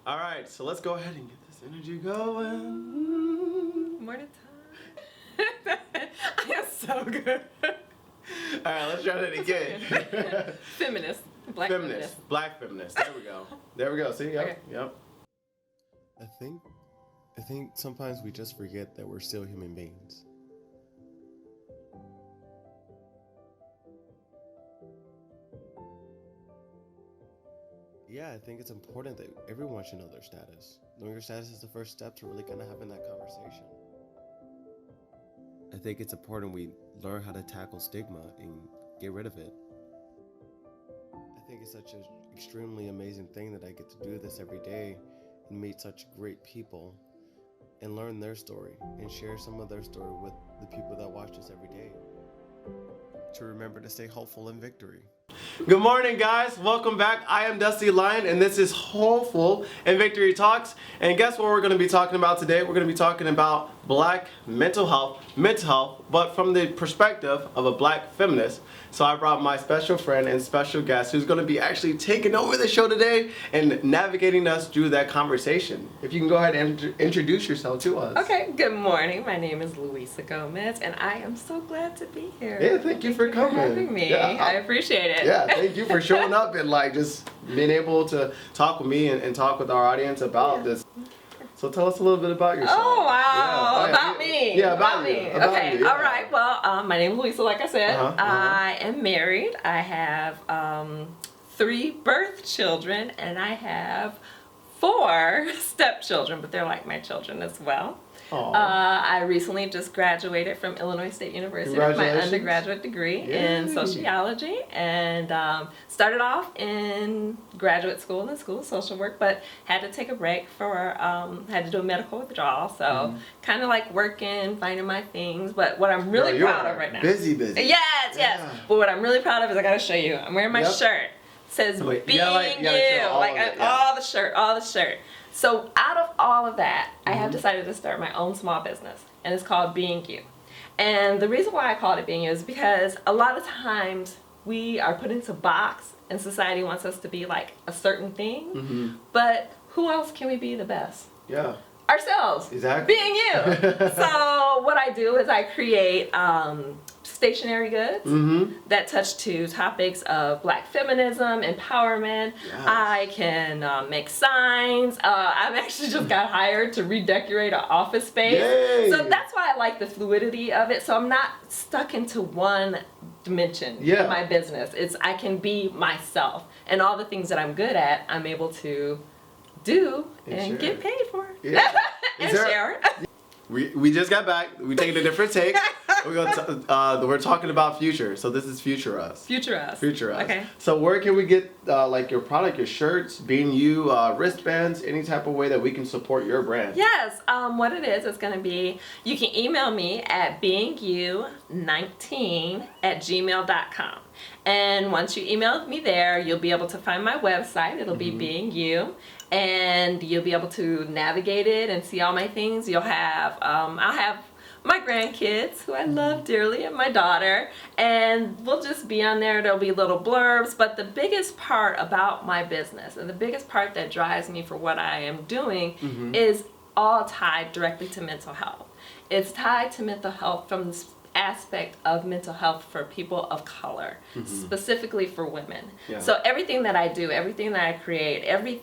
All right, so let's go ahead and get this energy going. Morning time. I am so good. All right, let's try that again. Feminist. Black feminist. Black feminist. There we go. There we go. See? Yep. Okay. Yep. I think sometimes we just forget that we're still human beings. Yeah, I think it's important that everyone should know their status. Knowing your status is the first step to really kind of having that conversation. I think it's important we learn how to tackle stigma and get rid of it. I think it's such an extremely amazing thing that I get to do this every day and meet such great people and learn their story and share some of their story with the people that watch us every day. To remember to stay hopeful in victory. Good morning, guys. Welcome back. I am Dusty Lion, and this is Hopeful in Victory Talks. And guess what we're going to be talking about today? We're going to be talking about black mental health, but from the perspective of a black feminist. So I brought my special friend and special guest who's going to be actually taking over the show today and navigating us through that conversation. If you can go ahead and introduce yourself to us. Okay, good morning. My name is Luisa Gomez, and I am so glad to be here. Yeah, thank you for coming. For having me. Yeah, I appreciate it. Yeah, thank you for showing up and like just being able to talk with me and talk with our audience about this. So tell us a little bit about yourself. Oh, wow. Yeah. About me. Yeah, about me. you. About Okay, you, yeah. all right. Well, my name is Luisa, like I said. I am married. I have 3 birth children, and I have 4 stepchildren, but they're like my children as well. I recently just graduated from Illinois State University with my undergraduate degree in sociology, and started off in graduate school in the School of Social Work, but had to take a break for, had to do a medical withdrawal, so kind of like working, finding my things, but what I'm really proud of right now. Busy. Yes. But what I'm really proud of is I gotta show you. I'm wearing my shirt. It says Wait, being you gotta you, show all the shirt. So out of all of that, I have decided to start my own small business, and it's called Being You. And the reason why I called it Being You is because a lot of times we are put into a box, and society wants us to be like a certain thing, but who else can we be the best? Yeah. Ourselves. Exactly. Being you. So what I do is I create stationary goods that touch to topics of black feminism, empowerment. Yes. I can make signs. I've actually just got hired to redecorate an office space. Yay. So that's why I like the fluidity of it. So I'm not stuck into one dimension of my business. I can be myself, and all the things that I'm good at, I'm able to do and get paid for. Yeah. And share. We just got back. We taking a different take. We're talking about future. So this is Future Us. Future Us. Future Us. Okay. So where can we get like your product, your shirts, Being You, wristbands, any type of way that we can support your brand? Yes. What it is, it's going to be, you can email me at beingyou19@gmail.com. And once you email me there, you'll be able to find my website. It'll be Being You, and you'll be able to navigate it and see all my things. You'll have, I'll have my grandkids, who I love dearly, and my daughter, and we'll just be on there. There'll be little blurbs, but the biggest part about my business, and the biggest part that drives me for what I am doing, is all tied directly to mental health. It's tied to mental health from the aspect of mental health for people of color, specifically for women. Yeah. So everything that I do, everything that I create, every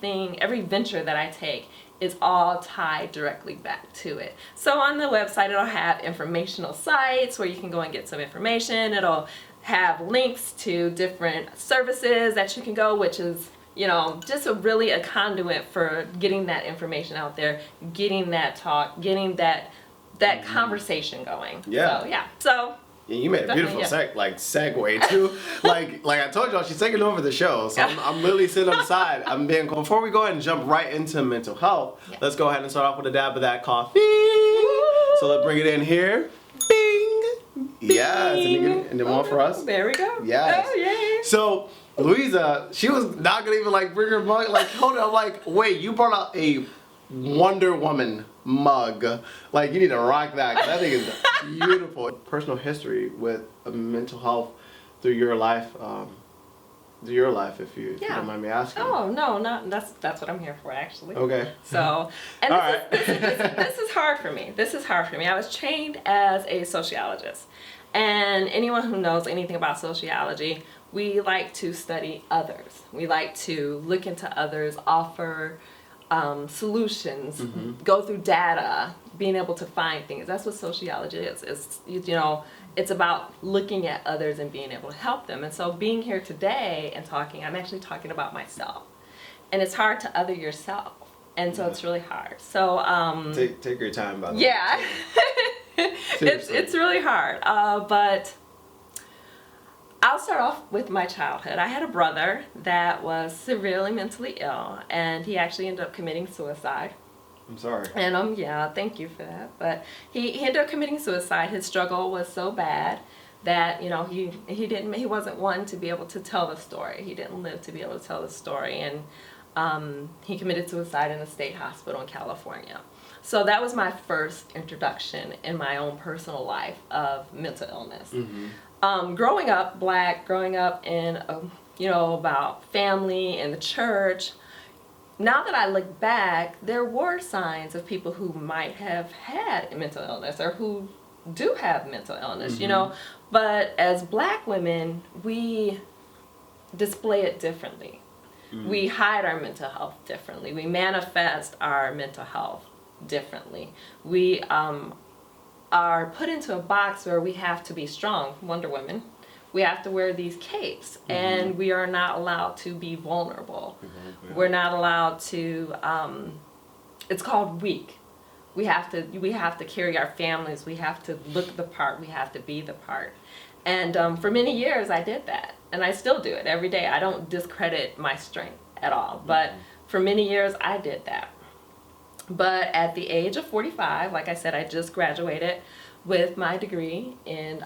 venture that I take is all tied directly back to it. So on the website, it'll have informational sites where you can go and get some information. It'll have links to different services that you can go, which is, you know, just really a conduit for getting that information out there, getting that talk, getting that conversation going. Yeah. So, yeah. So Yeah, you made a beautiful segue too. like I told y'all, she's taking over the show. So I'm literally sitting on the side. Before we go ahead and jump right into mental health, let's go ahead and start off with a dab of that coffee. So let's bring it in here. Bing. Yes, and then one for us. There we go. Yes. Oh, yay. So Luisa, she was not gonna even like bring her mug. Like, hold on. I'm like, wait, you brought out a Wonder Woman mug. Like, you need to rock that, 'cause that thing is beautiful. Personal history with mental health through your life. your life, if you don't mind me asking. Oh no, not that's what I'm here for, actually. Okay. So, and All this is hard for me. This is hard for me. I was trained as a sociologist, and anyone who knows anything about sociology, we like to study others. We like to look into others, offer solutions, go through data, being able to find things. That's what sociology is. It's about looking at others and being able to help them. And so being here today and talking, I'm actually talking about myself. And it's hard to other yourself. And so it's really hard. So take your time, by the way. yeah. it's really hard. But I'll start off with my childhood. I had a brother that was severely mentally ill, and he actually ended up committing suicide. I'm sorry. And yeah, thank you for that. But he ended up committing suicide. His struggle was so bad that he wasn't one to be able to tell the story. He didn't live to be able to tell the story, and he committed suicide in a state hospital in California. So that was my first introduction in my own personal life of mental illness. Growing up Black, growing up in about family and the church. Now that I look back, there were signs of people who might have had mental illness or who do have mental illness, But as Black women, we display it differently. We hide our mental health differently. We manifest our mental health differently. We are put into a box where we have to be strong, Wonder Woman. We have to wear these capes, and we are not allowed to be vulnerable. We're not allowed to. It's called weak. We have to carry our families. We have to look the part. We have to be the part. And for many years, I did that, and I still do it every day. I don't discredit my strength at all, but for many years, I did that. But at the age of 45, like I said, I just graduated with my degree in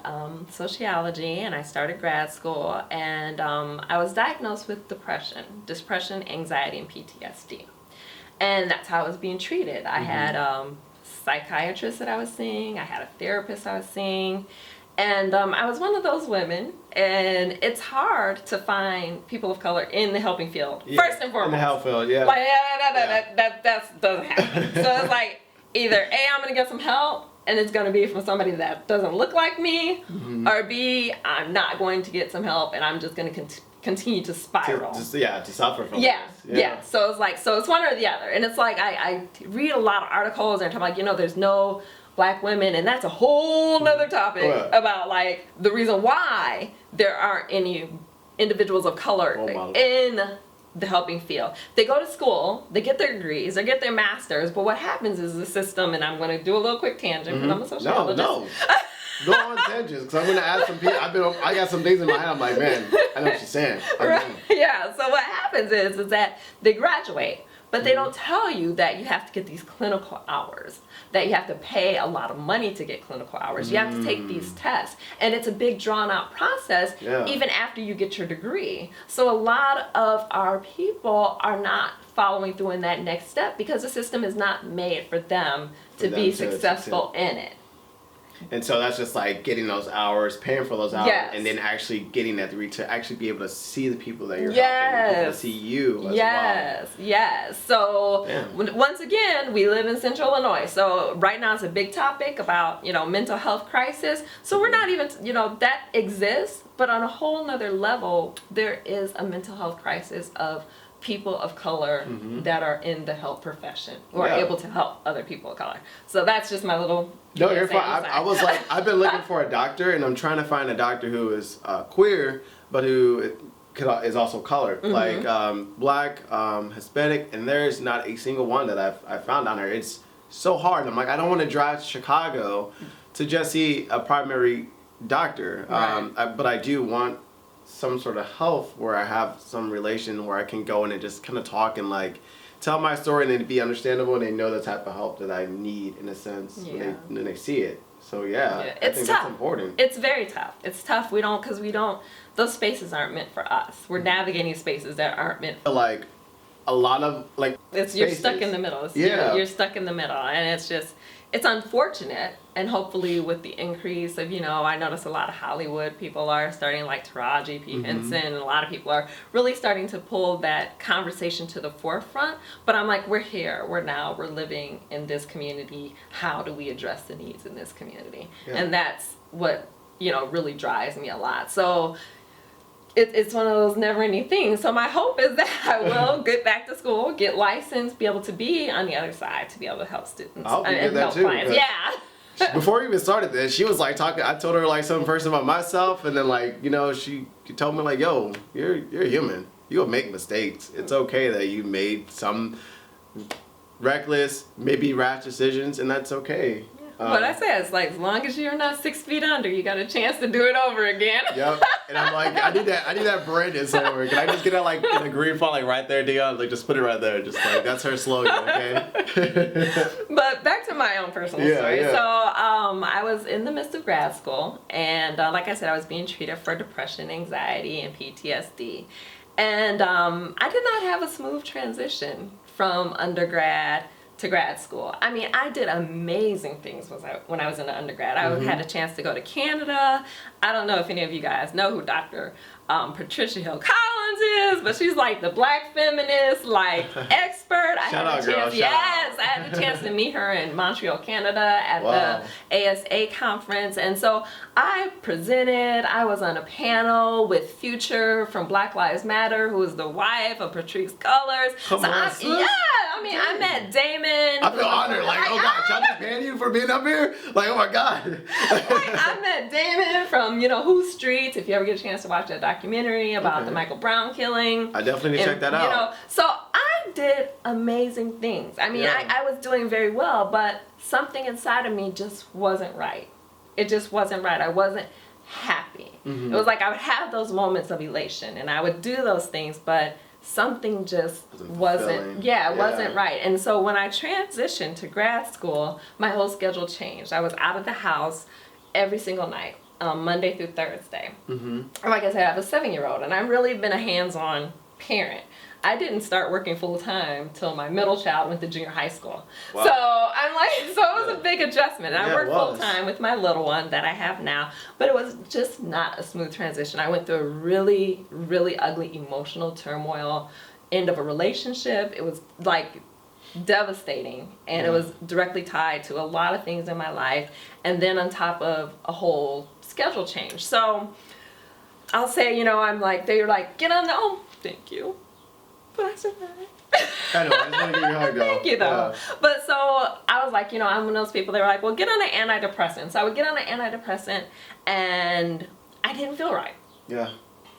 sociology, and I started grad school, and I was diagnosed with depression, anxiety, and PTSD. And that's how I was being treated. I had psychiatrists that I was seeing, I had a therapist I was seeing, and I was one of those women, and it's hard to find people of color in the helping field, first and foremost. In the health field, yeah. Like, that doesn't happen. So it's like, either A, I'm going to get some help, and it's going to be from somebody that doesn't look like me, or B, I'm not going to get some help, and I'm just going to continue to spiral. To suffer from Yeah. this. So it's one or the other. And it's like, I read a lot of articles, and I'm like, there's no Black women, and that's a whole nother topic about like the reason why there aren't any individuals of color in the helping field. They go to school, they get their degrees, they get their masters, but what happens is the system, and I'm going to do a little quick tangent because I'm a sociologist. No. Go on tangents, because I'm going to ask some people. I got some things in my head. I'm like, man, I know what she's saying. Right. Yeah. So what happens is that they graduate, but they don't tell you that you have to get these clinical hours, that you have to pay a lot of money to get clinical hours. You have to take these tests, and it's a big drawn out process even after you get your degree. So a lot of our people are not following through in that next step because the system is not made for them to be successful in it. And so that's just like getting those hours, paying for those hours, and then actually getting that degree to actually be able to see the people that you're helping, people to see you as well. Yes. So once again, we live in Central Illinois. So right now it's a big topic about, mental health crisis. So we're not even, that exists, but on a whole nother level, there is a mental health crisis of people of color that are in the health profession or are able to help other people of color. So that's just my little... No, you're fine. I was like, I've been looking for a doctor, and I'm trying to find a doctor who is queer, but who is also colored, like Black, Hispanic, and there's not a single one that I've found down here. It's so hard. I'm like, I don't want to drive to Chicago to just see a primary doctor, but I do want some sort of health where I have some relation where I can go in and just kind of talk and like tell my story and then be understandable, and they know the type of help that I need in a sense when they see it. So I it's think tough. that's important. It's very tough. It's tough. Those spaces aren't meant for us. We're navigating spaces that aren't meant for us. Like a lot of like you're stuck in the middle. You're stuck in the middle, and it's just it's unfortunate, and hopefully with the increase of, I notice a lot of Hollywood people are starting, like Taraji P. Henson, and a lot of people are really starting to pull that conversation to the forefront. But I'm like, we're here, we're living in this community. How do we address the needs in this community? Yeah. And that's what, really drives me a lot. So it's one of those never-ending things. So my hope is that I will get back to school, get licensed, be able to be on the other side, to be able to help students and help clients. Yeah. Before we even started this, she was like talking. I told her like something first about myself, and then like she told me like, "Yo, you're human. You'll make mistakes. It's okay that you made some reckless, maybe rash decisions, and that's okay." What I said is like, as long as you're not 6 feet under, you got a chance to do it over again. Yep. And I'm like, I need that branded somewhere. Can I just get that like in a green font, like right there, Dion? Like just put it right there. Just like that's her slogan, okay? But back to my own personal story. Yeah. So I was in the midst of grad school, and like I said, I was being treated for depression, anxiety, and PTSD. And I did not have a smooth transition from undergrad to grad school. I mean, I did amazing things when I was in the undergrad. I had a chance to go to Canada. I don't know if any of you guys know who Dr. Patricia Hill Collins is, but she's like the Black feminist, like expert. I had a chance to meet her in Montreal, Canada at the ASA conference. And so I presented, I was on a panel with Future from Black Lives Matter, who is the wife of Patrisse Cullors. I met Damon. I feel honored. Like, oh gosh, I'm just paying you for being up here. Like, oh my God. I met Damon from, Who Streets, if you ever get a chance to watch that documentary about the Michael Brown killing. I definitely need to check that out. So I did amazing things. I mean, I was doing very well, but something inside of me just wasn't right. It just wasn't right. I wasn't happy. It was like I would have those moments of elation, and I would do those things, but something just wasn't right. And so when I transitioned to grad school, my whole schedule changed. I was out of the house every single night, Monday through Thursday. Like I said, I have a 7-year-old, and I've really been a hands-on parent. I didn't start working full-time till my middle child went to junior high school. Wow. So I'm like, it was a big adjustment. And I worked full-time with my little one that I have now, but it was just not a smooth transition. I went through a really, really ugly emotional turmoil, end of a relationship. It was like devastating, and it was directly tied to a lot of things in my life, and then on top of a whole schedule change. So I'll say, I'm like, they're like, get on the, thank you. But I survived. I know, I just want to give you a hug, though. Thank you, though. Yeah. But so I was like, I'm one of those people, they were like, well, get on an antidepressant. So I would get on an antidepressant, and I didn't feel right. Yeah.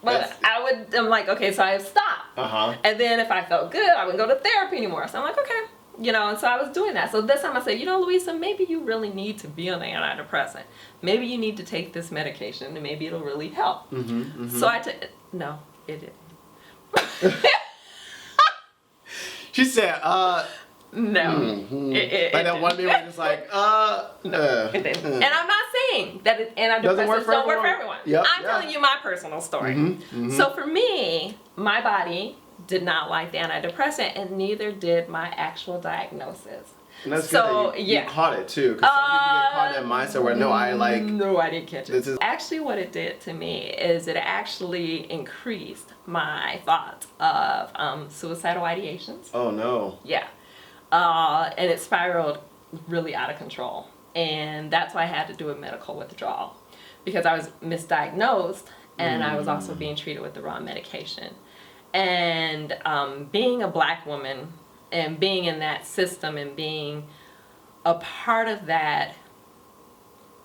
But I'm like, okay, so I stopped. And then if I felt good, I wouldn't go to therapy anymore. So I'm like, okay. And so I was doing that. So this time I said, Luisa, maybe you really need to be on an antidepressant. Maybe you need to take this medication, and maybe it'll really help. So I took, no, it didn't. She said, no. Like that one day where it's like, no. It didn't. And I'm not saying that antidepressants don't work for everyone. I'm telling you my personal story. So for me, my body did not like the antidepressant, and neither did my actual diagnosis. And that's good that you caught it too, because some people get caught in that mindset where no, I didn't catch it. Actually, what it did to me is it actually increased my thoughts of suicidal ideations. Oh no. Yeah. And it spiraled really out of control, and that's why I had to do a medical withdrawal, because I was misdiagnosed, and I was also being treated with the wrong medication. And being a Black woman and being in that system and being a part of that,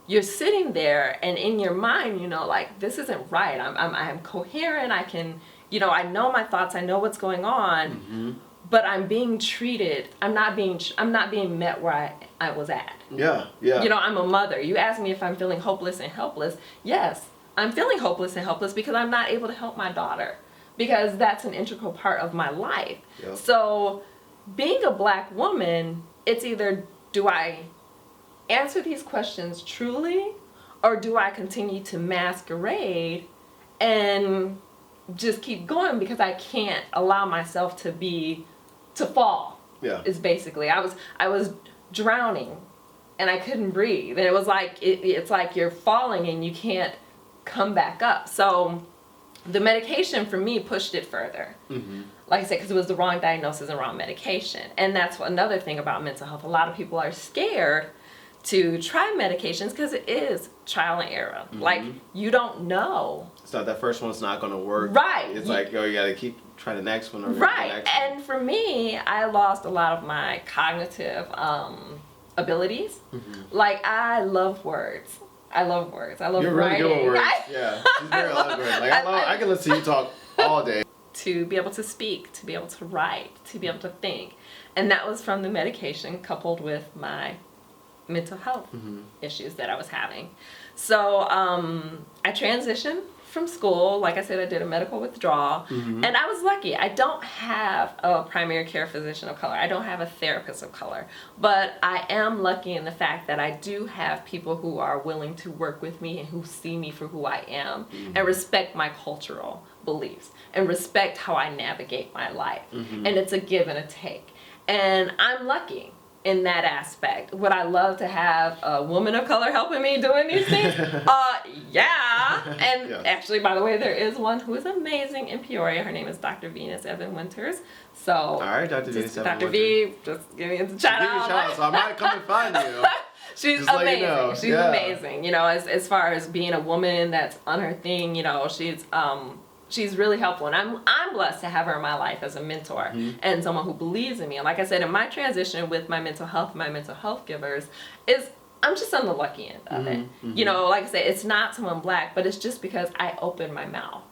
you're sitting there and in your mind, like, this isn't right. I'm coherent. I can, I know my thoughts. I know what's going on, but I'm being treated. I'm not being met where I was at. Yeah. I'm a mother. You asked me if I'm feeling hopeless and helpless. Yes, I'm feeling hopeless and helpless because I'm not able to help my daughter, because that's an integral part of my life. Yep. So being a Black woman, it's either, do I answer these questions truly, or do I continue to masquerade and just keep going because I can't allow myself to fall? Yeah. Is basically, I was drowning and I couldn't breathe. And it was like, it's like you're falling and you can't come back up. So the medication for me pushed it further. Like I said, because it was the wrong diagnosis and wrong medication. And that's another thing about mental health. A lot of people are scared to try medications because it is trial and error. Like, you don't know. So that first one's not going to work. Right. It's like, oh, you got to keep trying the next one. Or Right. The next one. And for me, I lost a lot of my cognitive abilities. Like, I love words. I love words. I love You're really writing. good with words. Yeah. She's very eloquent. Like, I can listen to you talk all day. To be able to speak, to be able to write, to be able to think. And that was from the medication coupled with my mental health issues that I was having. So I transitioned from school. Like I said, I did a medical withdrawal, and I was lucky. I don't have a primary care physician of color. I don't have a therapist of color, but I am lucky in the fact that I do have people who are willing to work with me and who see me for who I am and respect my cultural beliefs and respect how I navigate my life. And it's a give and a take. And I'm lucky in that aspect. Would I love to have a woman of color helping me doing these things? Yeah. And actually, by the way, there is one who is amazing in Peoria. Her name is Dr. Venus Evan Winters. So, All right, Dr. Venus Evan Dr. V, just give me a shout out. So I might come and find you. She's Just let amazing. you know. She's amazing. You know, as far as being a woman that's on her thing, you know, she's really helpful, and I'm blessed to have her in my life as a mentor and someone who believes in me. And like I said, in my transition with my mental health givers I'm just on the lucky end of it. You know, like I said, it's not someone black, but it's just because I opened my mouth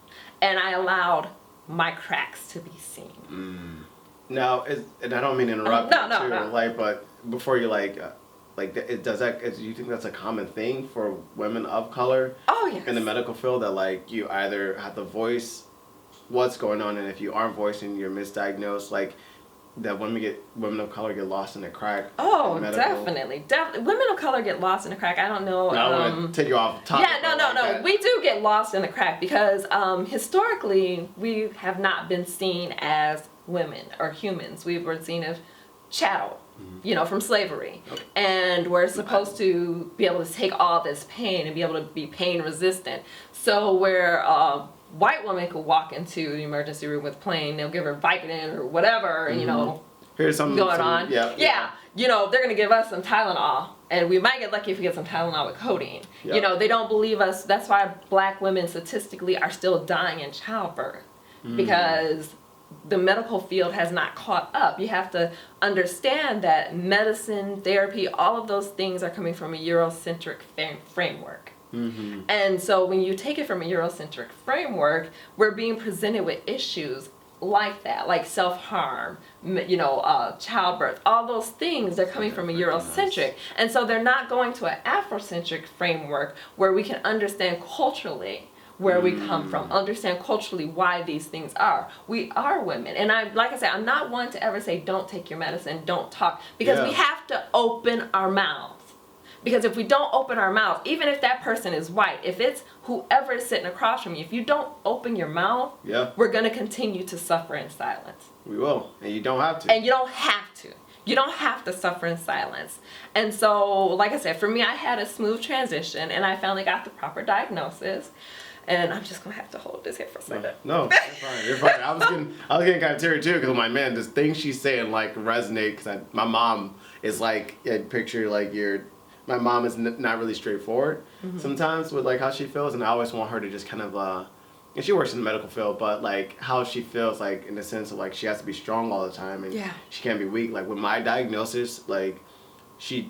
and I allowed my cracks to be seen. Now, and I don't mean to interrupt you, No. like, but before you do you think that's a common thing for women of color? Oh, yes. In the medical field, that like you either have to voice what's going on, and if you aren't voicing, you're misdiagnosed. Like that women of color get lost in the crack. Oh, definitely. Women of color get lost in the crack. I don't know. I want to take you off the topic. Yeah, no. We do get lost in the crack because historically we have not been seen as women or humans. We were seen as chattel. You know, from slavery. And we're supposed to be able to take all this pain and be able to be pain resistant. So where a white woman could walk into the emergency room with pain, they'll give her Vicodin or whatever, you know, here's something going on. Yeah. You know, they're going to give us some Tylenol, and we might get lucky if we get some Tylenol with codeine. You know, they don't believe us. That's why black women statistically are still dying in childbirth, because the medical field has not caught up. You have to understand that medicine, therapy, all of those things are coming from a Eurocentric framework. And so when you take it from a Eurocentric framework, we're being presented with issues like that, like self-harm, you know, childbirth, all those things, they're coming from a Eurocentric. And so they're not going to an Afrocentric framework where we can understand culturally where we come from, understand culturally why these things are. We are women. And like I said, I'm not one to ever say, don't take your medicine, don't talk, because we have to open our mouths. Because if we don't open our mouth, even if that person is white, if it's whoever is sitting across from you, if you don't open your mouth, we're going to continue to suffer in silence. We will. And you don't have to. And you don't have to. You don't have to suffer in silence. And so, like I said, for me, I had a smooth transition, and I finally got the proper diagnosis. And I'm just gonna have to hold this here for a second. No, you're fine. I was getting kind of teary too, because I'm like, man, this thing she's saying like resonate. Because my mom is like, picture like my mom is not really straightforward sometimes with like how she feels, and I always want her to just kind of and she works in the medical field, but like how she feels, like in the sense of like she has to be strong all the time, and she can't be weak. Like with my diagnosis, like she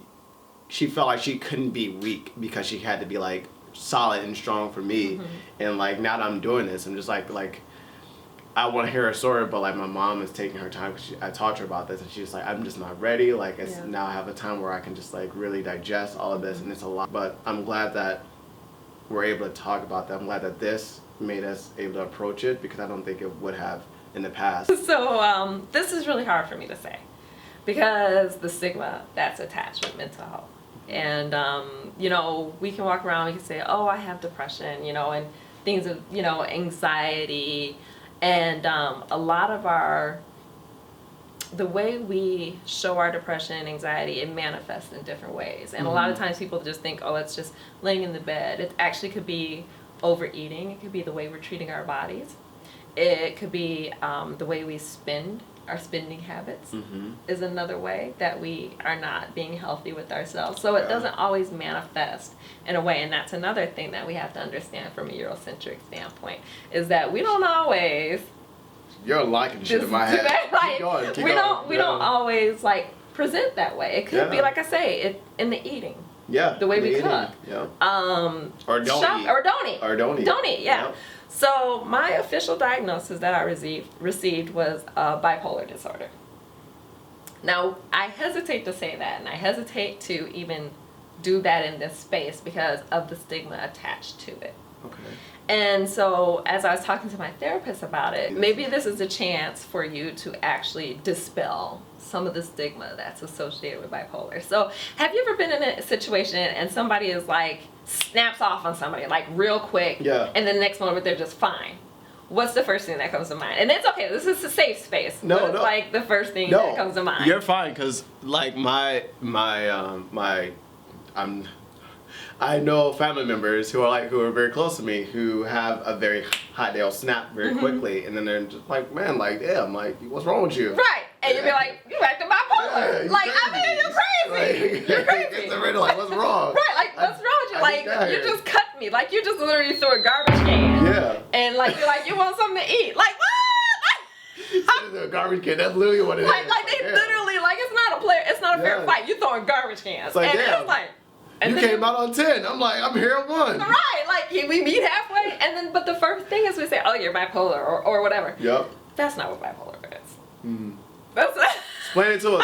felt like she couldn't be weak because she had to be like solid and strong for me. And like now that I'm doing this, I'm just like I want to hear her story, but like my mom is taking her time, because I talked to her about this, and she's like, I'm just not ready. Like now I have a time where I can just like really digest all of this, and it's a lot. But I'm glad that we're able to talk about that. I'm glad that this made us able to approach it, because I don't think it would have in the past. So this is really hard for me to say, because the stigma that's attached with mental health. And, you know, we can walk around, we can say, oh, I have depression, you know, and things of, you know, anxiety. And a lot of our the way we show our depression and anxiety, it manifests in different ways. And a lot of times people just think, oh, it's just laying in the bed. It actually could be overeating. It could be the way we're treating our bodies. It could be the way we spend. Our spending habits is another way that we are not being healthy with ourselves. So it doesn't always manifest in a way, and that's another thing that we have to understand from a Eurocentric standpoint, is that we don't always You're liking shit in my head. Like, we don't always like present that way. It could be, like I say, in the eating. Yeah. The way we cook. Yeah. Or don't eat. Or don't eat. Or don't eat. Don't eat, yeah. So my official diagnosis that I received was bipolar disorder. Now, I hesitate to say that, and I hesitate to even do that in this space because of the stigma attached to it. Okay. And so as I was talking to my therapist about it, maybe this is a chance for you to actually dispel some of the stigma that's associated with bipolar. So have you ever been in a situation and somebody is like, snaps off on somebody like real quick, and then the next moment they're just fine? What's the first thing that comes to mind? And it's okay, this is a safe space. No. Like the first thing that comes to mind. You're fine, because like I know family members who are very close to me who have a very hot, they'll snap very quickly, and then they're just like, man, like, damn, like, what's wrong with you? Right. And you'd be like, you acting bipolar. Yeah, like, I mean, you're crazy. Like, you're crazy. It's already like, what's wrong? Right, like, what's wrong with you? Like, you just cut me. Like, you just literally threw a garbage can. Yeah. And like, you're like, you want something to eat. Like, what? A garbage can, that's literally what it is. Like they literally, like, it's not a fair fight. You throwing garbage cans. It's like, and damn. it's like, and you came out on 10. I'm like, I'm here at 1. Right, like we meet halfway, and then but the first thing is we say, oh, you're bipolar or whatever. Yep. That's not what bipolar is. Mm. That's explain it to us.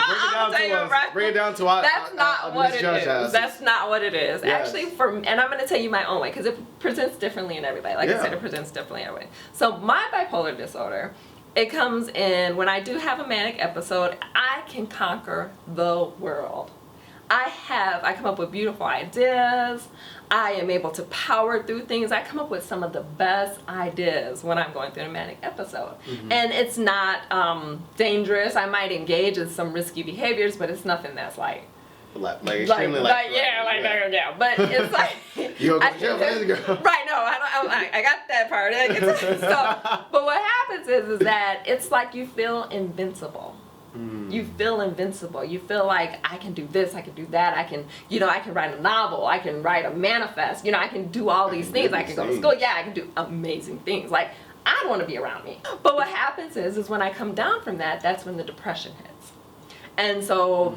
Bring it down to us. That's not what it is. That's not what it is. Yes. Actually, and I'm going to tell you my own way because it presents differently in everybody. Like I said, it presents differently in everybody. So my bipolar disorder, it comes in when I do have a manic episode. I can conquer the world. I come up with beautiful ideas. I am able to power through things. I come up with some of the best ideas when I'm going through a manic episode. And it's not dangerous. I might engage in some risky behaviors, but it's nothing that's like extremely yeah. But it's like you go to jail, girl. Right? No, I got that part. So, but what happens is that it's like you feel invincible. You feel invincible. You feel like I can do this, I can do that, I can write a novel, I can write a manifest, I can do all these things, I can go to school, I can do amazing things. Like, I don't want to be around me. But what happens is when I come down from that, that's when the depression hits. And so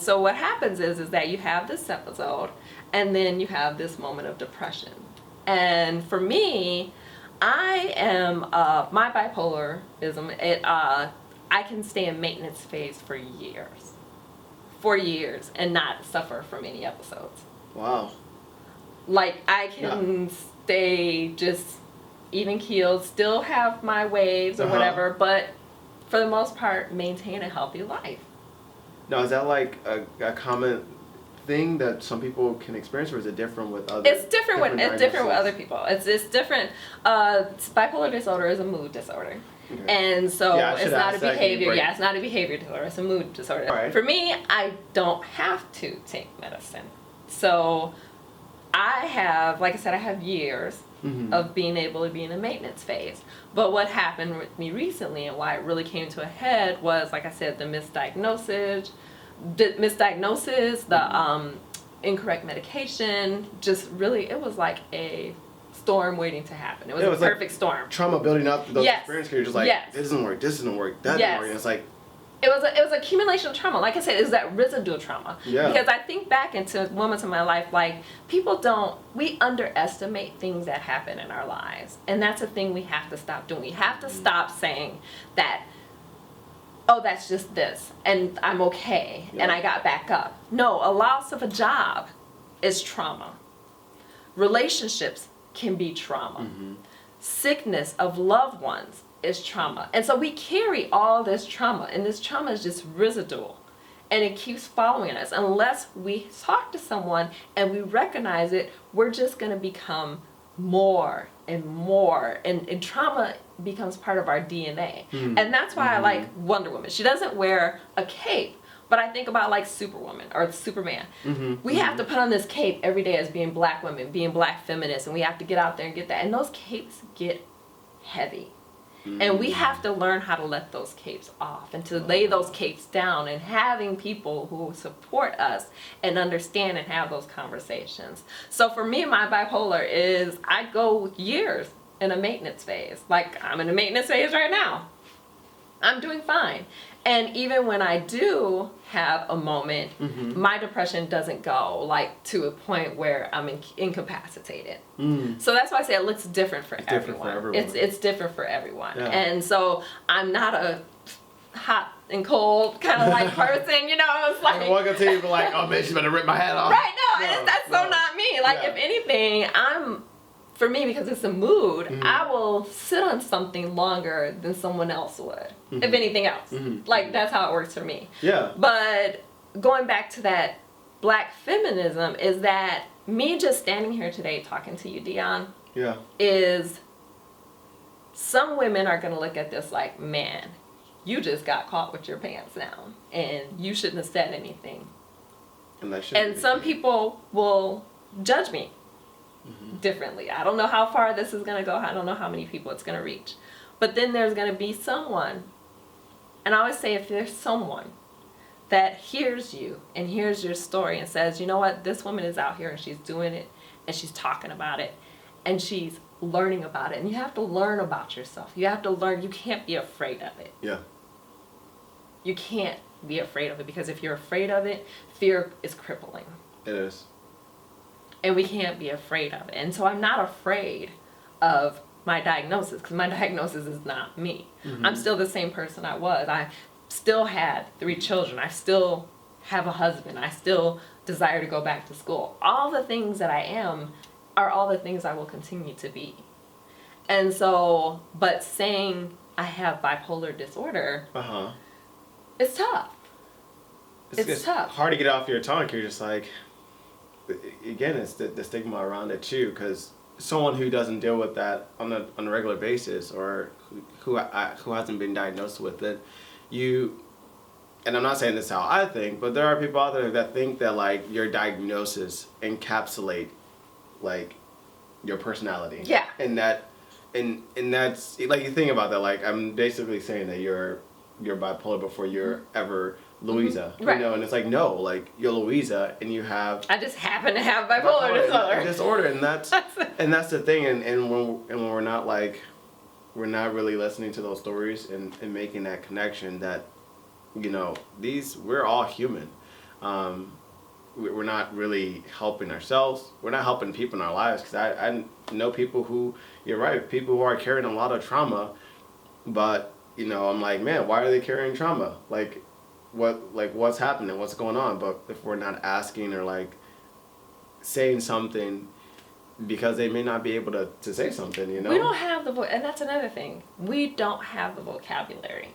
so what happens is that you have this episode, and then you have this moment of depression. And for me, I am, my bipolarism, I can stay in maintenance phase for years and not suffer from any episodes. Wow. Like, I can stay just even keeled, still have my waves or whatever, but for the most part, maintain a healthy life. Now, is that like a common thing that some people can experience, or is it different with other? It's different with other people. It's different. Bipolar disorder is a mood disorder. Okay. And so it's not a behavior. Yeah, it's not a behavior disorder. It's a mood disorder. Right. For me, I don't have to take medicine. So I have, like I said, I have years of being able to be in a maintenance phase. But what happened with me recently and why it really came to a head was, like I said, the misdiagnosis, the incorrect medication. Just really, it was like a storm waiting to happen. It was a perfect storm. Trauma building up those experiences. You're just like, this doesn't work, that doesn't work. And it's like, it was accumulation of trauma. Like I said, it's that residual trauma. Yeah. Because I think back into moments in my life, like, we underestimate things that happen in our lives. And that's a thing we have to stop doing. We have to stop saying that, oh, that's just this, and I'm okay, and I got back up. No, a loss of a job is trauma. Relationships can be trauma. Sickness of loved ones is trauma. And so we carry all this trauma, and this trauma is just residual, and it keeps following us. Unless we talk to someone and we recognize it, we're just going to become more and more, and trauma becomes part of our DNA. And that's why I like Wonder Woman. She doesn't wear a cape, but I think about like Superwoman or Superman. We have to put on this cape every day as being black women, being black feminists, and we have to get out there and get that. And those capes get heavy. And we have to learn how to let those capes off and to lay those capes down, and having people who support us and understand and have those conversations. So for me, my bipolar is I go years in a maintenance phase. Like I'm in a maintenance phase right now. I'm doing fine. And even when I do have a moment, my depression doesn't go like to a point where I'm incapacitated. So that's why I say it looks different for everyone. It's different for everyone. Yeah. And so I'm not a hot and cold kind of like person, you know. It's like walk up to you and be like, oh man, she's gonna rip my head off. Right, that's so not me. Like if anything, for me, because it's a mood, I will sit on something longer than someone else would, if anything else. Like, that's how it works for me. Yeah. But going back to that black feminism is that me just standing here today talking to you, Dion, is some women are going to look at this like, man, you just got caught with your pants down, and you shouldn't have said anything. And some people will judge me differently. I don't know how far this is going to go. I don't know how many people it's going to reach. But then there's going to be someone, and I always say if there's someone that hears you and hears your story and says, you know what, this woman is out here and she's doing it and she's talking about it and she's learning about it. And you have to learn about yourself. You have to learn. You can't be afraid of it. Yeah. You can't be afraid of it, because if you're afraid of it, fear is crippling. It is. And we can't be afraid of it. And so I'm not afraid of my diagnosis, because my diagnosis is not me. I'm still the same person I was. I still had 3 children. I still have a husband. I still desire to go back to school. All the things that I am are all the things I will continue to be. And so, but saying I have bipolar disorder, it's tough. It's tough. Hard to get off your tongue. You're just like, again, it's the stigma around it too, because someone who doesn't deal with that on a regular basis, or who hasn't been diagnosed with it, and I'm not saying this is how I think, but there are people out there that think that like your diagnosis encapsulate like your personality. Yeah. And that's like, you think about that, like I'm basically saying that you're bipolar before you're ever Luisa, Right. You know, and it's like, no, like you're Luisa and you have I just happen to have bipolar disorder. and that's the thing, and when we're not like, we're not really listening to those stories and making that connection that, you know, we're all human. We're not really helping ourselves. We're not helping people in our lives, because I know people who, you're right, people who are carrying a lot of trauma, but you know, I'm like, man, why are they carrying trauma? What's happening? What's going on? But if we're not asking or like saying something, because they may not be able to say something, you know? We don't have the and that's another thing. We don't have the vocabulary.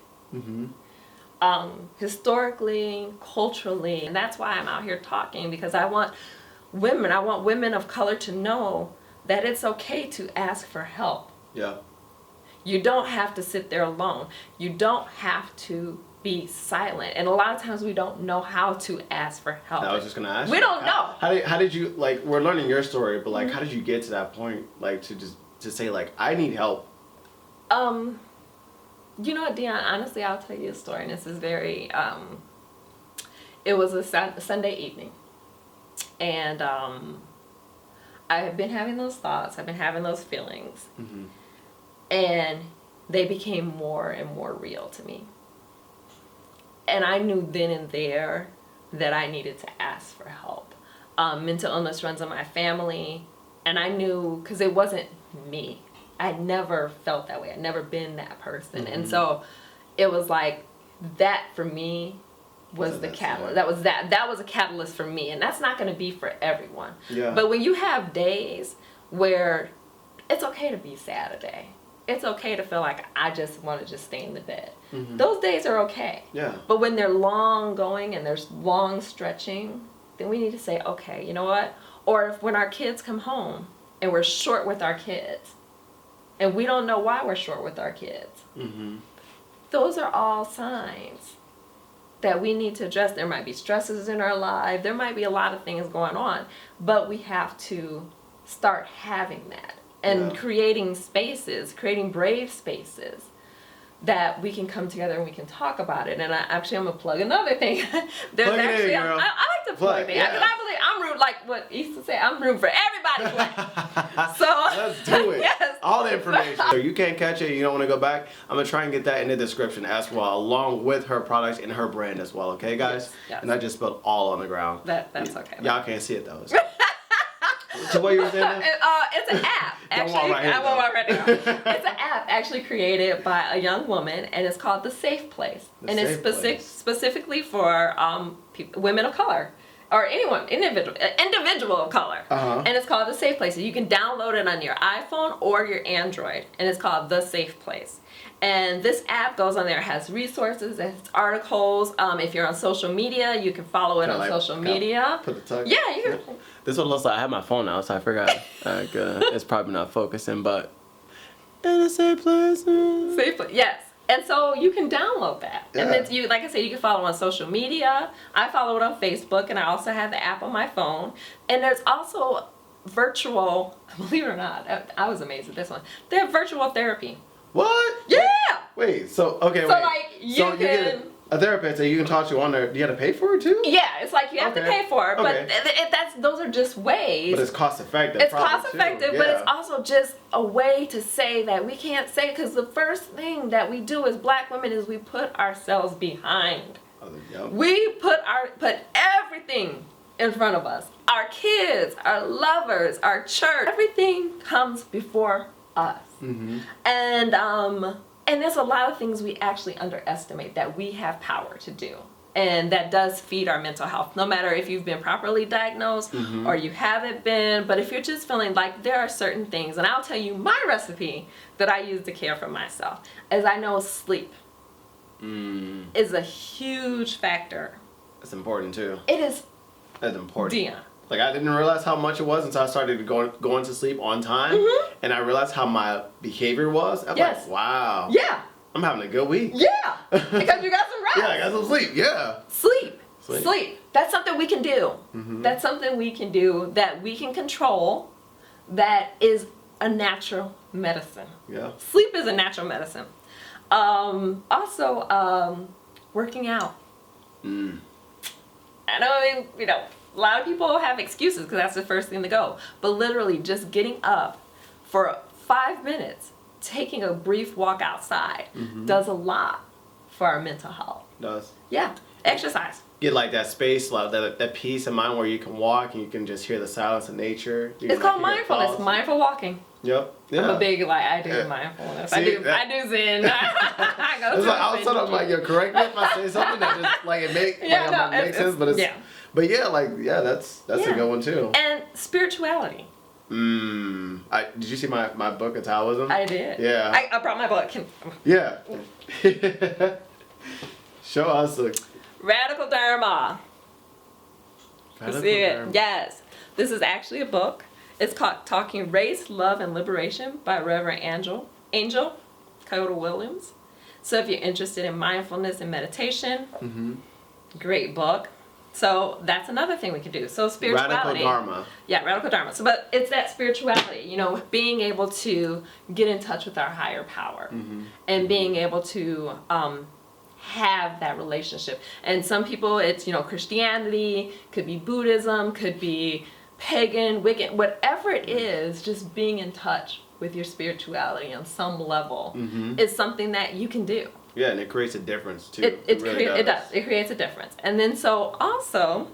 Historically, culturally, and that's why I'm out here talking, because I want women of color to know that it's okay to ask for help. Yeah. You don't have to sit there alone. You don't have to be silent. And a lot of times we don't know how to ask for help. I was just gonna ask. We don't know. How did you, like, we're learning your story, but like, how did you get to that point, like to say like, I need help? You know what, Dion? Honestly, I'll tell you a story, and this is very. It was a Sunday evening, and I have been having those thoughts. I've been having those feelings, and they became more and more real to me. And I knew then and there that I needed to ask for help. Mental illness runs in my family, and I knew, because it wasn't me. I'd never felt that way. I'd never been that person. And so it was like, that for me was the catalyst. That was a catalyst for me. And that's not going to be for everyone. Yeah. But when you have days where it's okay to be sad a day. It's okay to feel like I just want to just stay in the bed. Those days are okay. Yeah. But when they're long going and there's long stretching, then we need to say, okay, you know what? Or when our kids come home and we're short with our kids. And we don't know why we're short with our kids. Mm-hmm. Those are all signs that we need to address. There might be stresses in our life. There might be a lot of things going on. But we have to start having that. And creating spaces, creating brave spaces that we can come together and we can talk about it. And I'm going to plug another thing. There's Plug it actually, in, girl. I like to plug things. Yeah. Because I believe I'm root, like what he used to say, I'm rooting for everybody black. So let's do it. Yes. All the information. So you can't catch it, you don't want to go back, I'm going to try and get that in the description as well, along with her products and her brand as well, okay guys? Yes. And I just spelled all on the ground. That's okay. Y'all can't see it though. So what you were saying? It's an app. Don't Actually, walk right here, I won't walk right now. It's an app actually created by a young woman, and it's called The Safe Place. The and Safe it's Place. specifically for women of color. Or anyone, individual of color. Uh-huh. And it's called The Safe Place. You can download it on your iPhone or your Android. And it's called The Safe Place. And this app goes on there. It has resources, it has articles. If you're on social media, you can follow it on social media. Put the tug. Yeah, you can. This one looks like I have my phone out, so I forgot. It's probably not focusing, but in a safe place. Safe Place, yes. And so you can download that. Yeah. And it's you, like I said, you can follow on social media. I follow it on Facebook, and I also have the app on my phone. And there's also virtual, believe it or not, I was amazed at this one. They have virtual therapy. What? Yeah! Wait, so, okay, So, wait. like, you so you can... get a therapist that you can talk to on there. Do you have to pay for it too? Yeah, it's like you have to Okay. pay for it, but Okay. those are just ways. But it's cost effective. It's probably, cost effective, too. but it's Yeah. also just a way to say that we can't say, because the first thing that we do as black women is we put ourselves behind. Yep. We put everything in front of us. Our kids, our lovers, our church, everything comes before us. Mm-hmm. And there's a lot of things we actually underestimate that we have power to do. And that does feed our mental health, no matter if you've been properly diagnosed or you haven't been. But if you're just feeling like there are certain things, and I'll tell you my recipe that I use to care for myself, as I know sleep is a huge factor. It's important too. It is, That's important. Dion. Like I didn't realize how much it was until I started going to sleep on time, and I realized how my behavior was. I'm Yes. like, wow. Yeah. I'm having a good week. Yeah. Because you got some rest. Yeah, I got some sleep. Yeah. Sleep. That's something we can do. That's something we can do that we can control, that is a natural medicine. Yeah. Sleep is a natural medicine. Also, working out. I know, a lot of people have excuses because that's the first thing to go. But literally just getting up for 5 minutes, taking a brief walk outside does a lot for our mental health. Does. Yeah. Exercise. Get like that space, like that peace of mind where you can walk and you can just hear the silence of nature. You It's can, called like, hear mindfulness. thoughts. Mindful walking. Yep. Yeah. I'm a big, I do Yeah. mindfulness. See, I do Zen. I go It's to like a all of a sudden I'm like, you're correct me if I say something that just like it makes sense, but it's yeah. But yeah, that's a good one too. And spirituality. Did you see my book of Taoism? I did. Yeah. I brought my book. Yeah. Show us the Radical Dharma. You see it? Yes. This is actually a book. It's called Talking Race, Love, and Liberation by Reverend Angel Kyoto Williams. So if you're interested in mindfulness and meditation, great book. So that's another thing we can do. So spirituality. Radical Dharma. Yeah, Radical Dharma. So, but it's that spirituality, being able to get in touch with our higher power and being able to have that relationship. And some people, it's, Christianity, could be Buddhism, could be pagan, Wiccan, whatever it is, just being in touch with your spirituality on some level is something that you can do. Yeah, and it creates a difference too. It really does. It creates a difference. And then so also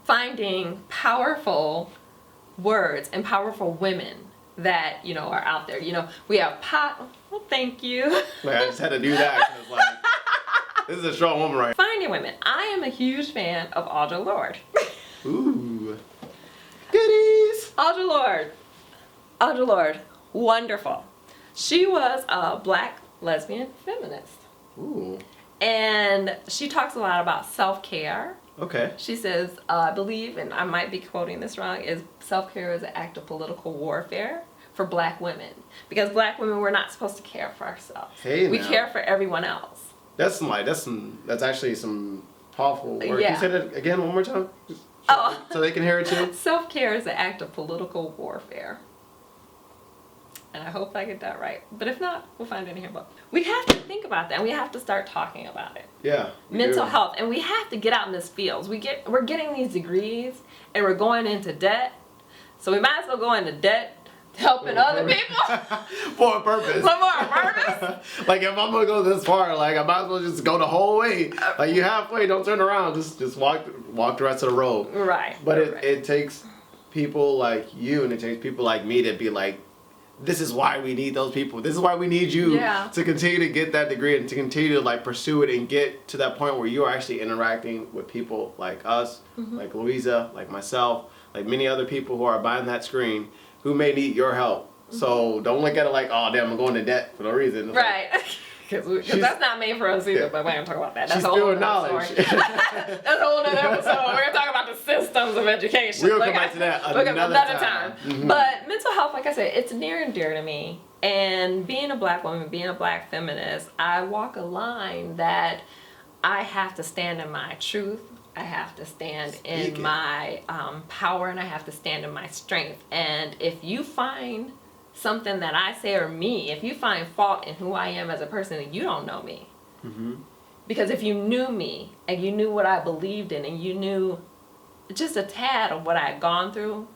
finding powerful words and powerful women that, are out there. We have well, thank you. Like, I just had to do that because like this is a strong woman right Finding women. I am a huge fan of Audre Lorde. Ooh. Goodies. Audre Lorde. Wonderful. She was a black lesbian feminist. Ooh. And she talks a lot about self-care Okay. She says, I believe, and I might be quoting this wrong, is self-care is an act of political warfare for black women. Because black women, we're not supposed to care for ourselves. Hey, we now. care for everyone else. That's actually some powerful work. Yeah. Can you say that again one more time? Oh. So they can hear it too? Self-care is an act of political warfare. And I hope I get that right. But if not, we'll find it in here. But we have to think about that, and we have to start talking about it. Yeah. Mental health, and we have to get out in this field. We're getting these degrees, and we're going into debt. So we might as well go into debt helping other people. For a purpose. For a purpose. Like, if I'm gonna go this far, like, I might as well just go the whole way. Like, you halfway, don't turn around. Just walk the rest of the road. Right. But right. it takes people like you, and it takes people like me to be like, this is why we need those people. This is why we need you to continue to get that degree and to continue to like pursue it and get to that point where you are actually interacting with people like us, like Luisa, like myself, like many other people who are behind that screen who may need your help. So don't look at it like, oh damn, I'm going to debt for no reason. It's right. Because that's not made for us either, but we're going to talk about that. That's she's a whole spewing other knowledge. story. That's a whole other episode. We're going to talk about the systems of education. We'll come back to that another time. But mental health, like I said, it's near and dear to me. And being a black woman, being a black feminist, I walk a line that I have to stand in my truth. I have to stand in my power, and I have to stand in my strength. And if you find something that I say or me, if you find fault in who I am as a person, then you don't know me. Because if you knew me and you knew what I believed in and you knew just a tad of what I had gone through,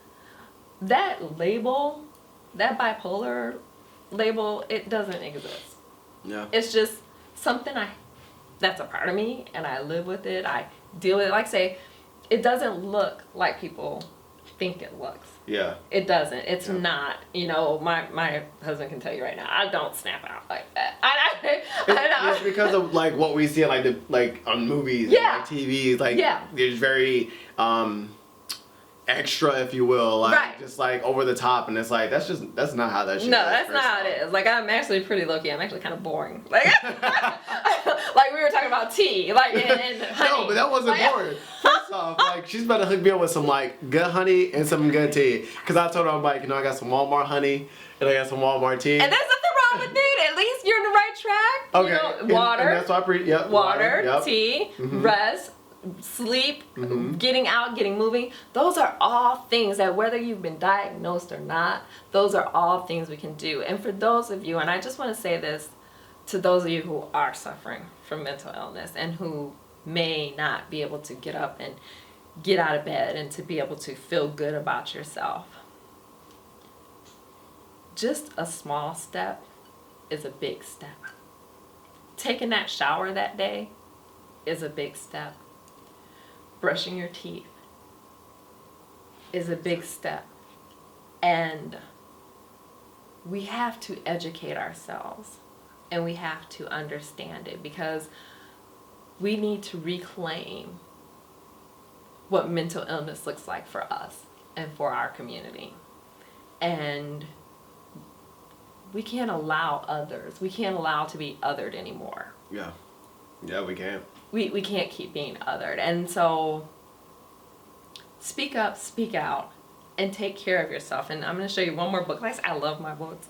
that label, that bipolar label, it doesn't exist. Yeah. It's just something that's a part of me, and I live with it. I deal with it. Like say, it doesn't look like people think it looks. Yeah. It doesn't. It's not. You know, my husband can tell you right now, I don't snap out like that. I know. It's because of like what we see like on movies, and, like TVs, like it's very extra, if you will, like just like over the top, and it's like that's not how that shit No, is, that's not how it is. Like I'm actually pretty low-key. I'm actually kind of boring. Like like we were talking about tea, like and honey. No, but that wasn't boring. First off, like she's about to hook me up with some like good honey and some good tea, because I told her I'm like, you know, I got some Walmart honey and I got some Walmart tea. And there's nothing wrong with it. At least you're in the right track. Okay. You know, water. And that's why water, tea, rest, sleep, getting out, getting moving. Those are all things that whether you've been diagnosed or not, those are all things we can do. And for those of you, and I just want to say this to those of you who are suffering from mental illness and who may not be able to get up and get out of bed and to be able to feel good about yourself. Just a small step is a big step. Taking that shower that day is a big step. Brushing your teeth is a big step. And we have to educate ourselves, and we have to understand it, because we need to reclaim what mental illness looks like for us and for our community. And we can't allow we can't allow to be othered anymore. Yeah. Yeah, we can't. We can't keep being othered. And so speak up, speak out, and take care of yourself. And I'm going to show you one more book. Like I love my books.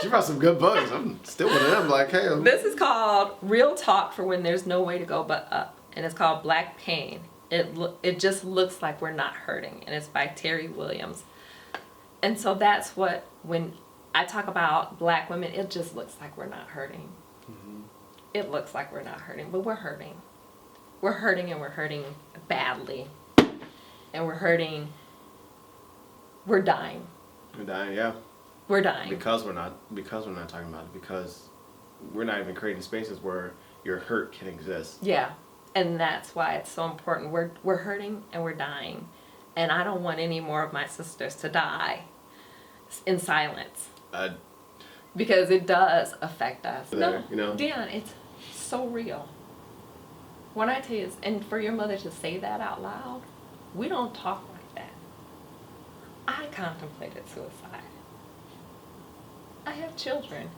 She brought some good books. I'm still with them. Like, hey. This is called Real Talk for When There's No Way to Go But Up. And it's called Black Pain. It just looks like we're not hurting. And it's by Terry Williams. And so that's what, when I talk about black women, it just looks like we're not hurting. It looks like we're not hurting, but we're hurting. We're hurting, and we're hurting badly. And we're hurting. We're dying. We're dying, yeah. We're dying. Because we're not talking about it, because we're not even creating spaces where your hurt can exist. Yeah. And that's why it's so important. We're hurting and we're dying. And I don't want any more of my sisters to die in silence. Because it does affect us. No, you know? Dion, it's so real. When I tell you, and for your mother to say that out loud, we don't talk like that. I contemplated suicide. I have children.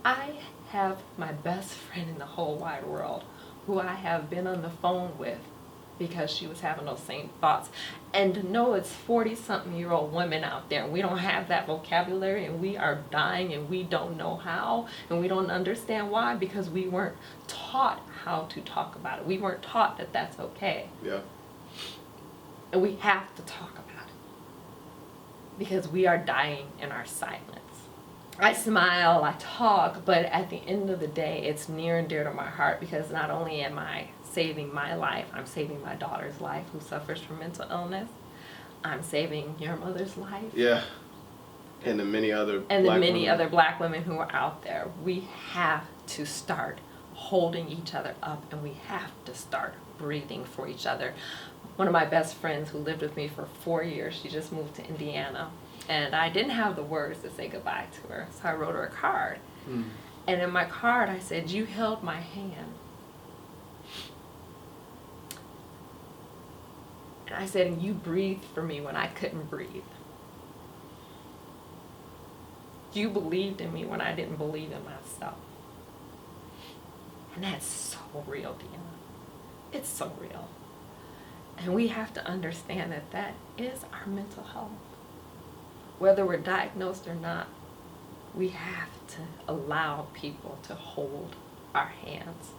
I have my best friend in the whole wide world who I have been on the phone with because she was having those same thoughts. And to know it's 40-something-year-old women out there, and we don't have that vocabulary, and we are dying, and we don't know how, and we don't understand why, because we weren't taught how to talk about it. We weren't taught that that's okay. Yeah. And we have to talk about it, because we are dying in our silence. I smile, I talk, but at the end of the day, it's near and dear to my heart, because not only am I saving my life, I'm saving my daughter's life who suffers from mental illness. I'm saving your mother's life. Yeah. And the many other other black women who are out there. We have to start holding each other up, and we have to start breathing for each other. One of my best friends who lived with me for 4 years, she just moved to Indiana, and I didn't have the words to say goodbye to her, so I wrote her a card. And in my card I said, "You held my hand." And I said, "And you breathed for me when I couldn't breathe. You believed in me when I didn't believe in myself." And that's so real, Deanna. It's so real. And we have to understand that that is our mental health. Whether we're diagnosed or not, we have to allow people to hold our hands.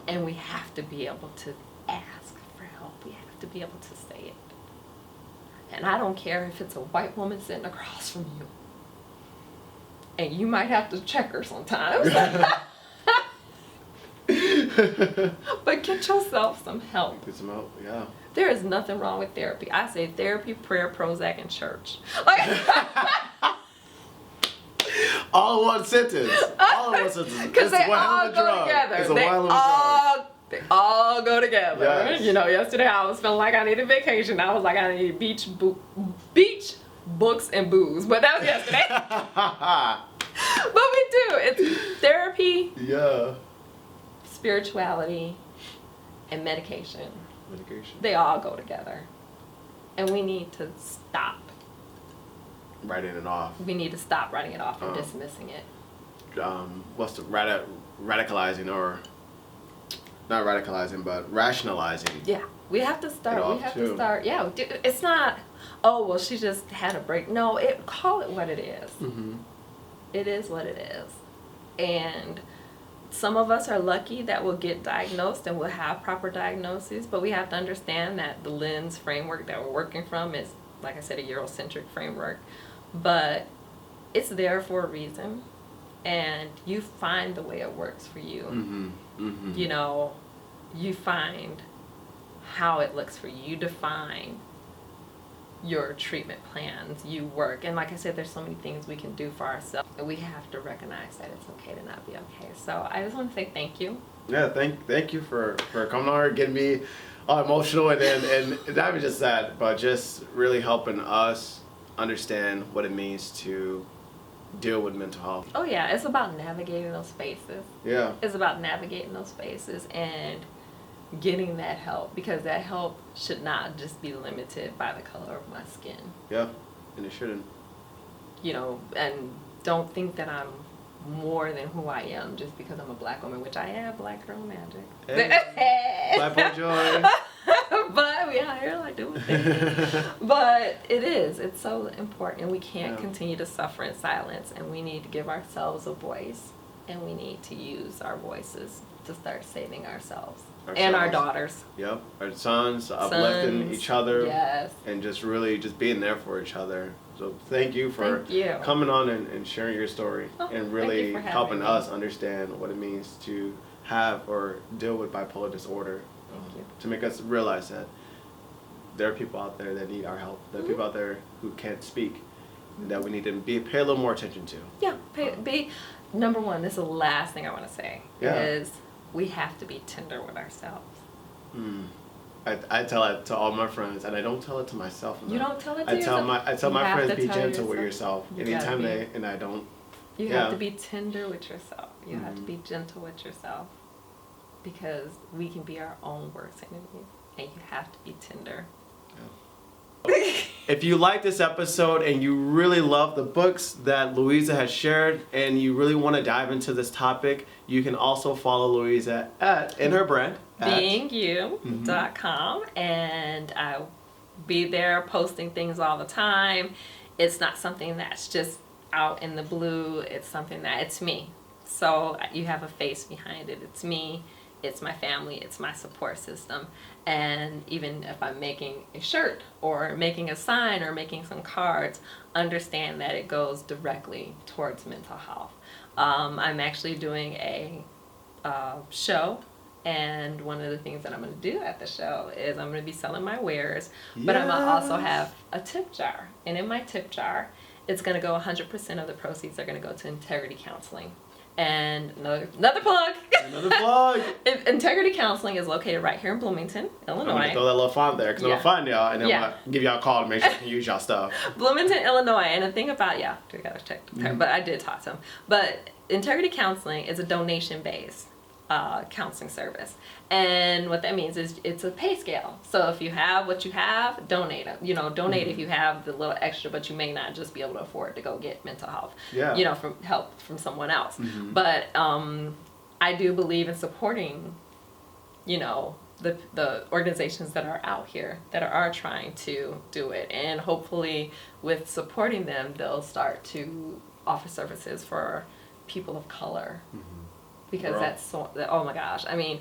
And we have to be able to ask for help. We have to be able to say it. And I don't care if it's a white woman sitting across from you. And you might have to check her sometimes. But get yourself some help. Get some help, yeah. There is nothing wrong with therapy. I say therapy, prayer, Prozac, and church. Like, all in one sentence. All in one sentence. because they all go together. It's a wild drug. They all go together. Yes. You know, yesterday I was feeling like I needed vacation. I was like, I need beach, books, and booze. But that was yesterday. But we do. It's therapy, Yeah. spirituality, and medication. Medication. They all go together. And we need to stop. Writing it off. We need to stop writing it off and dismissing it. What's the radicalizing, or not radicalizing, but rationalizing? Yeah, we have to start. It We off, have too. to start. Yeah, it's not, "Oh, well, she just had a break." No, call it what it is. It is what it is. And some of us are lucky that we'll get diagnosed and we'll have proper diagnoses, but we have to understand that the lens framework that we're working from is, like I said, a Eurocentric framework. But it's there for a reason, and you find the way it works for you. You know, you find how it looks for you. You define your treatment plans. You work. And like I said, there's so many things we can do for ourselves, and we have to recognize that it's okay to not be okay. So I just want to say thank you. Yeah, thank you for coming on here, getting me all emotional, and not even just that, but just really helping us understand what it means to deal with mental health. Oh yeah, it's about navigating those spaces. Yeah. It's about navigating those spaces and getting that help, because that help should not just be limited by the color of my skin. Yeah, and it shouldn't. You know, and don't think that I'm more than who I am just because I'm a black woman, which I am. Black girl magic. Hey. Black boy joy. But we out here like doing things. But it's so important, and we can't continue to suffer in silence, and we need to give ourselves a voice, and we need to use our voices to start saving ourselves. And our daughters. Yep, our sons, uplifting each other. Yes. And just really just being there for each other. So thank you for coming on and sharing your story, and really helping us understand what it means to have or deal with bipolar disorder. To make us realize that there are people out there that need our help. There are people out there who can't speak, that we need to pay a little more attention to. Yeah, number one, this is the last thing I want to say, is we have to be tender with ourselves. I tell it to all my friends, and I don't tell it to myself enough. You don't tell it to yourself? I tell my friends, be gentle with yourself. You Anytime and I don't. You have to be tender with yourself. You have to be gentle with yourself, because we can be our own worst enemy, and you have to be tender. Yeah. If you like this episode and you really love the books that Luisa has shared and you really want to dive into this topic, you can also follow Luisa in her brand at beingyou.com, and I'll be there posting things all the time. It's not something that's just out in the blue. It's something that it's me. So you have a face behind it. It's me. It's my family, it's my support system. And even if I'm making a shirt or making a sign or making some cards, understand that it goes directly towards mental health. I'm actually doing a show, and one of the things that I'm going to do at the show is I'm going to be selling my wares, but I'm going to also have a tip jar. And in my tip jar, it's going to go 100% of the proceeds are going to go to integrity counseling. And another plug. Another plug. Integrity Counseling is located right here in Bloomington, Illinois. I'm gonna throw that little font there because I'm gonna find y'all and then I'm gonna give y'all a call to make sure you can use y'all stuff. Bloomington, Illinois. And the thing about, I gotta check, but I did talk to him. But Integrity Counseling is a donation-based counseling service. And what that means is it's a pay scale. So if you have what you have, donate it. Donate if you have the little extra, but you may not just be able to afford to go get mental health. From help from someone else. But I do believe in supporting, the organizations that are out here that are trying to do it, and hopefully with supporting them, they'll start to offer services for people of color. Because that's so, oh my gosh, I mean,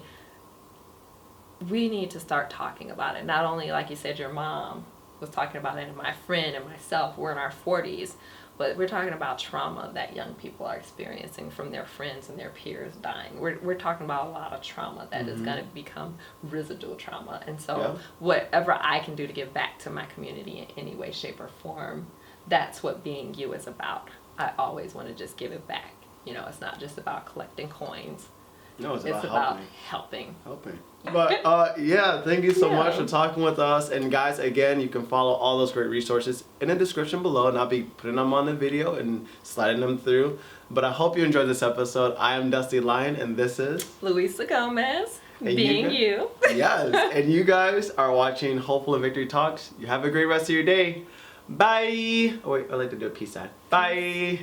we need to start talking about it. Not only, like you said, your mom was talking about it, and my friend and myself, we're in our 40s, but we're talking about trauma that young people are experiencing from their friends and their peers dying. We're talking about a lot of trauma that is going to become residual trauma. And so whatever I can do to give back to my community in any way, shape, or form, that's what Being You is about. I always want to just give it back. It's not just about collecting coins. No, it's about helping. But thank you so much for talking with us. And guys, again, you can follow all those great resources in the description below, and I'll be putting them on the video and sliding them through. But I hope you enjoyed this episode. I am Dusty Lion, and this is Luisa Gomez, Being You. Yes, and you guys are watching Hopeful and Victory Talks. You have a great rest of your day. Bye. Oh wait, I like to do a peace sign. Bye.